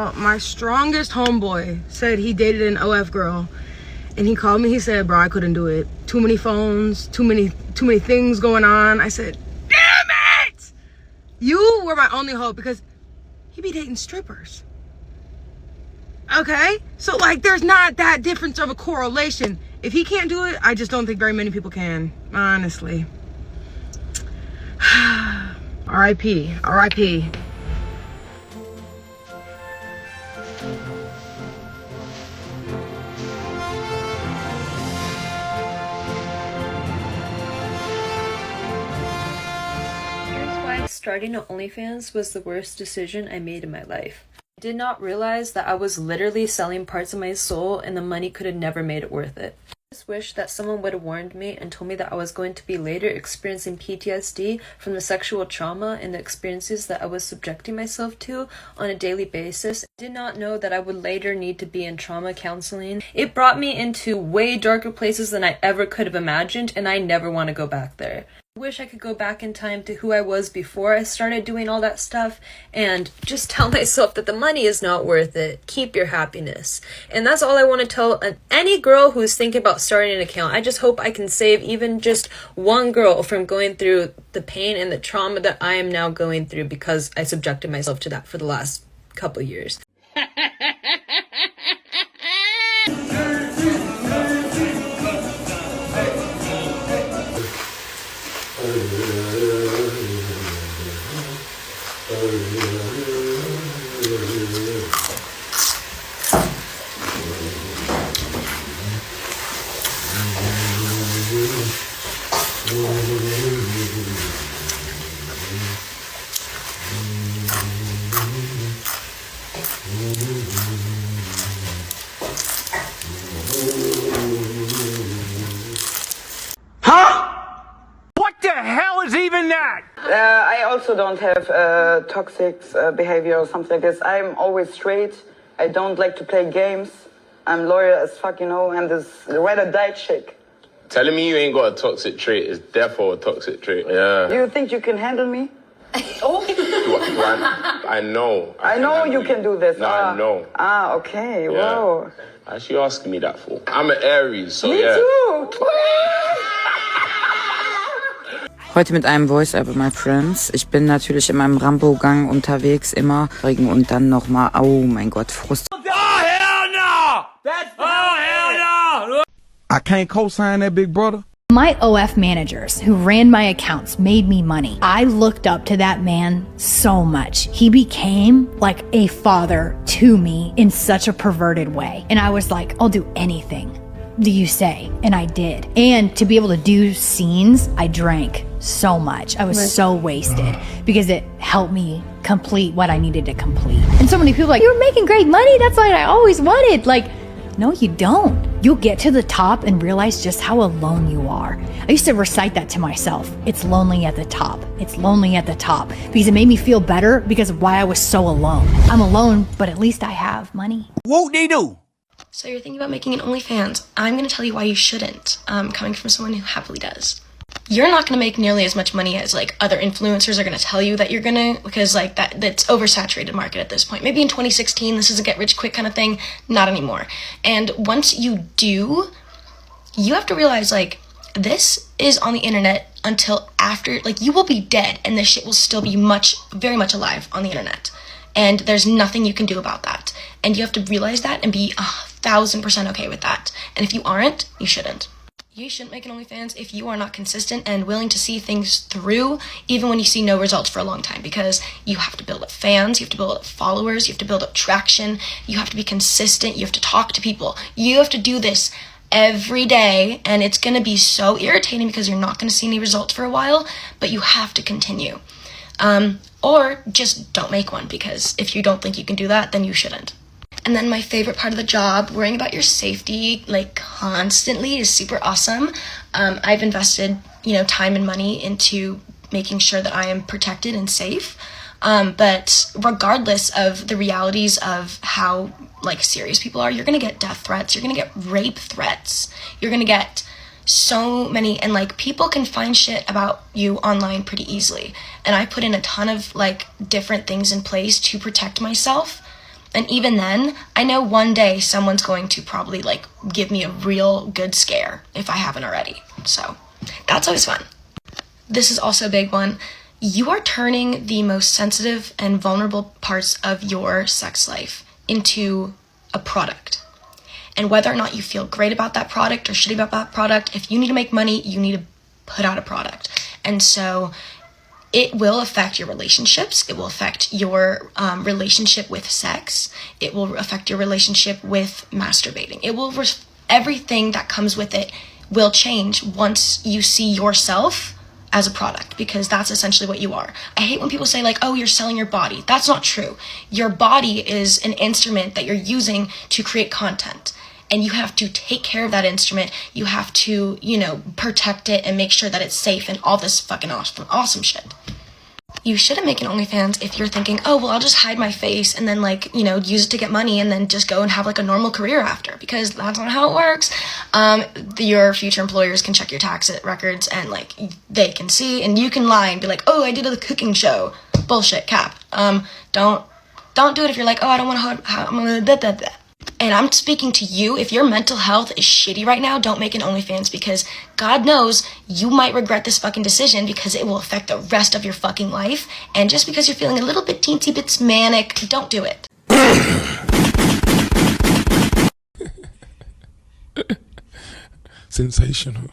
Now, my strongest homeboy said he dated an OF girl. And he called me, he said, bro, I couldn't do it. Too many phones, too many things going on. I said, damn it! You were my only hope because he be dating strippers. Okay? So, like, there's not that difference of a correlation. If he can't do it, I just don't think very many people can, honestly. R.I.P. R.I.P. Starting an Onlyfans was the worst decision I made in my life. I did not realize that I was literally selling parts of my soul and the money could have never made it worth it. I just wish that someone would have warned me and told me that I was going to be later experiencing PTSD from the sexual trauma and the experiences that I was subjecting myself to on a daily basis. I did not know that I would later need to be in trauma counseling. It brought me into way darker places than I ever could have imagined, and I never want to go back there. I wish I could go back in time to who I was before I started doing all that stuff and just tell myself that the money is not worth it. Keep your happiness. And that's all I want to tell any girl who's thinking about starting an account. I just hope I can save even just one girl from going through the pain and the trauma that I am now going through because I subjected myself to that for the last couple years. I also don't have toxic behavior or something like this. I'm always straight. I don't like to play games. I'm loyal as fuck, you know, and this ride or die chick. Telling me you ain't got a toxic trait is therefore a toxic trait. Yeah. You think you can handle me? I know. I know you can do this. No, I know. Okay. Yeah. Wow. Why she asking me that for? I'm an Aries, so Me yeah. too. Heute mit einem Voice-Over, my friends. Ich bin natürlich in meinem Rambo-Gang unterwegs immer. Und dann nochmal, oh mein Gott, Frust. Oh, hell no! Hell no! I can't co-sign that, big brother. My OF managers who ran my accounts made me money. I looked up to that man so much. He became like a father to me in such a perverted way. And I was like, I'll do anything do you say? And I did. And to be able to do scenes, I drank so much. I was so wasted because it helped me complete what I needed to complete. And so many people are like, you're making great money. That's what I always wanted. Like, no, you don't. You'll get to the top and realize just how alone you are. I used to recite that to myself. It's lonely at the top. It's lonely at the top. Because it made me feel better because of why I was so alone. I'm alone, but at least I have money. Whoop-de-doo. So you're thinking about making an OnlyFans. I'm going to tell you why you shouldn't, coming from someone who happily does. You're not going to make nearly as much money as like other influencers are going to tell you that you're going to, because like that's oversaturated market at this point. Maybe in 2016, this is a get rich quick kind of thing. Not anymore. And once you do, you have to realize like this is on the internet until after, like you will be dead and this shit will still be very much alive on the internet. And there's nothing you can do about that. And you have to realize that and be 1,000% okay with that. And if you aren't, you shouldn't. You shouldn't make an OnlyFans if you are not consistent and willing to see things through, even when you see no results for a long time, because you have to build up fans, you have to build up followers, you have to build up traction, you have to be consistent, you have to talk to people. You have to do this every day, and it's going to be so irritating because you're not going to see any results for a while, but you have to continue. Or just don't make one, because if you don't think you can do that, then you shouldn't. And then my favorite part of the job, worrying about your safety, like constantly, is super awesome. I've invested, time and money into making sure that I am protected and safe. But regardless of the realities of how like serious people are, you're going to get death threats. You're going to get rape threats. You're going to get so many, and like people can find shit about you online pretty easily. And I put in a ton of like different things in place to protect myself. And even then, I know one day someone's going to probably like give me a real good scare if I haven't already. So that's always fun. This is also a big one. You are turning the most sensitive and vulnerable parts of your sex life into a product. And whether or not you feel great about that product or shitty about that product, if you need to make money, you need to put out a product. And so it will affect your relationships. It will affect your relationship with sex. It will affect your relationship with masturbating. It will, everything that comes with it will change once you see yourself as a product, because that's essentially what you are. I hate when people say like, oh, you're selling your body. That's not true. Your body is an instrument that you're using to create content. And you have to take care of that instrument. You have to, protect it and make sure that it's safe and all this fucking awesome shit. You shouldn't make an OnlyFans if you're thinking, oh, well, I'll just hide my face and then use it to get money and then just go and have like a normal career after, because that's not how it works. Your future employers can check your tax records and they can see, and you can lie and be like, oh, I did a cooking show. Bullshit, cap. Don't do it if you're like, oh, I don't want to, And I'm speaking to you. If your mental health is shitty right now, don't make an OnlyFans, because God knows you might regret this fucking decision, because it will affect the rest of your fucking life. And just because you're feeling a little bit teensy bits manic, don't do it. Sensational.